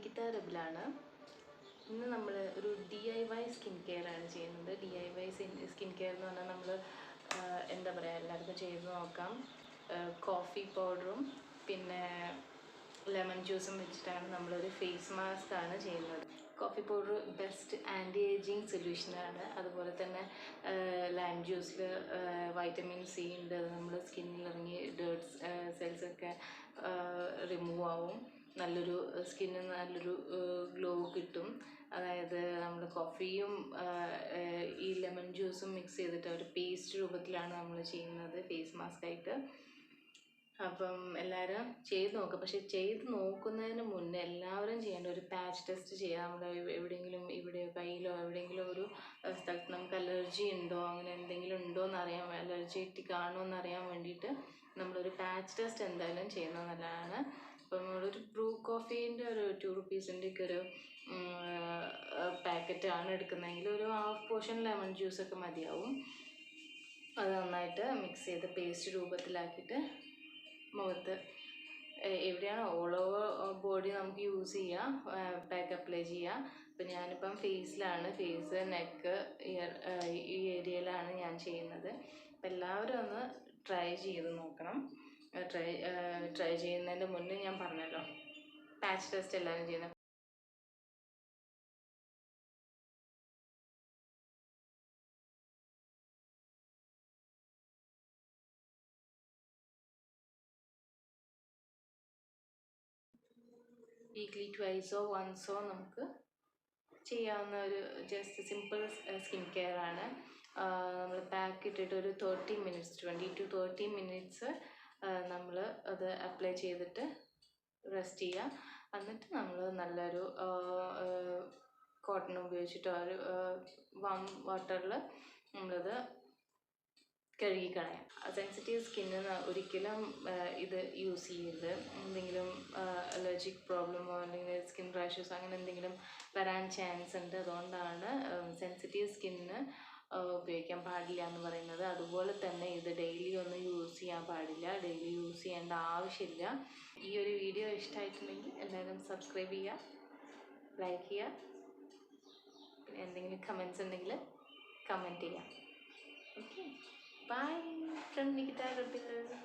നികിത റബിലാണ്. ഇന്ന് നമ്മൾ ഒരു DIY സ്കിൻ കെയർ ആണ് ചെയ്യുന്നത്. DIY സ്കിൻ കെയർ എന്ന് പറഞ്ഞാൽ നമ്മൾ എന്താ പറയുക, എല്ലാവർക്കും ചെയ്ത് നോക്കാം. കോഫി പൗഡറും പിന്നെ ലെമൺ ജ്യൂസും വെച്ചിട്ടാണ് നമ്മളൊരു ഫേസ് മാസ്ക് ആണ് ചെയ്യുന്നത്. Coffee powder best anti ageing സൊല്യൂഷനാണ്. അതുപോലെ തന്നെ ലൈം ജ്യൂസിൽ വൈറ്റമിൻ സി ഉണ്ട്. അത് നമ്മൾ സ്കിന്നിൽ ഇറങ്ങി ഡേർട്സ് സെൽസൊക്കെ റിമൂവ് ആവും. നല്ലൊരു സ്കിന്നിന് നല്ലൊരു ഗ്ലോ കിട്ടും. അതായത് നമ്മൾ കോഫിയും ഈ ലെമൺ ജ്യൂസും മിക്സ് ചെയ്തിട്ട് ഒരു പേസ്റ്റ് രൂപത്തിലാണ് നമ്മൾ ചെയ്യുന്നത് ഫേസ് മാസ്ക് ആയിട്ട്. അപ്പം എല്ലാവരും ചെയ്ത് നോക്കുക. പക്ഷെ ചെയ്ത് നോക്കുന്നതിന് മുന്നേ എല്ലാവരും ചെയ്യേണ്ട ഒരു പാച്ച് ടെസ്റ്റ് ചെയ്യുക. നമ്മൾ എവിടെയെങ്കിലും ഇവിടെയോ കയ്യിലോ എവിടെയെങ്കിലും ഒരു സ്ഥലത്ത് നമുക്ക് അലർജി ഉണ്ടോ, അങ്ങനെ എന്തെങ്കിലും ഉണ്ടോ എന്നറിയാൻ, അലർജി കാണുമോ അറിയാൻ വേണ്ടിയിട്ട് നമ്മളൊരു പാച്ച് ടെസ്റ്റ് എന്തായാലും ചെയ്യുന്നത് നല്ലതാണ്. അപ്പം നമ്മളൊരു ബ്രൂ കോഫീൻ്റെ ഒരു 2 rupees-ൻ്റെയൊക്കെ ഒരു പാക്കറ്റാണ് എടുക്കുന്നതെങ്കിൽ ഒരു ഹാഫ് പോർഷൻ ലെമൺ ജ്യൂസൊക്കെ മതിയാവും. അത് നന്നായിട്ട് മിക്സ് ചെയ്ത് പേസ്റ്റ് രൂപത്തിലാക്കിയിട്ട് മുഖത്ത് എവിടെയാണോ ഓൾ ഓവർ ബോഡി നമുക്ക് യൂസ് ചെയ്യാം, പാക്ക് അപ്ലൈ ചെയ്യാം. അപ്പം ഞാനിപ്പം ഫേസിലാണ്, ഫേസ്, നെക്ക്, ഈ ഏരിയയിലാണ് ഞാൻ ചെയ്യുന്നത്. അപ്പം എല്ലാവരും ഒന്ന് ട്രൈ ചെയ്ത് നോക്കണം. ട്രൈ ചെയ്യുന്നതിൻ്റെ മുന്നേ ഞാൻ പറഞ്ഞല്ലോ, പാച്ച് ടെസ്റ്റ് എല്ലാവരും ചെയ്യുന്നത്. വീക്ക്ലി ട്വൈസോ വൺസോ നമുക്ക് ചെയ്യാവുന്ന ഒരു ജസ്റ്റ് സിമ്പിൾ സ്കിൻ കെയർ ആണ്. നമ്മൾ പാക്ക് ഇട്ടിട്ട് ഒരു 20 to 30 minutes നമ്മൾ അത് അപ്ലൈ ചെയ്തിട്ട് റെസ്റ്റ് ചെയ്യുക. എന്നിട്ട് നമ്മൾ നല്ലൊരു കോട്ടൺ ഉപയോഗിച്ചിട്ടോ ഒരു വാം വാട്ടറിൽ നമ്മളത് കഴുകിക്കളയാം. സെൻസിറ്റീവ് സ്കിന്നിന് ഒരിക്കലും ഇത് യൂസ് ചെയ്യരുത്. എന്തെങ്കിലും അലർജിക് പ്രോബ്ലമോ അല്ലെങ്കിൽ സ്കിൻ റാഷസ് അങ്ങനെ എന്തെങ്കിലും വരാൻ ചാൻസ് ഉണ്ട്. അതുകൊണ്ടാണ് സെൻസിറ്റീവ് സ്കിന്നിന് ഉപയോഗിക്കാൻ പാടില്ല എന്ന് പറയുന്നത്. അതുപോലെ തന്നെ ഇത് ഡെയിലി ഒന്നും യൂസ് ചെയ്യാൻ പാടില്ല, ഡെയിലി യൂസ് ചെയ്യേണ്ട ആവശ്യമില്ല. ഈ ഒരു വീഡിയോ ഇഷ്ടമായിട്ടുണ്ടെങ്കിൽ എല്ലാവരും സബ്സ്ക്രൈബ് ചെയ്യുക, ലൈക്ക് ചെയ്യുക. പിന്നെ എന്തെങ്കിലും കമൻറ്റ്സ് ഉണ്ടെങ്കിൽ കമൻറ്റ് ചെയ്യാം. Okay, bye from Nikita Rabila.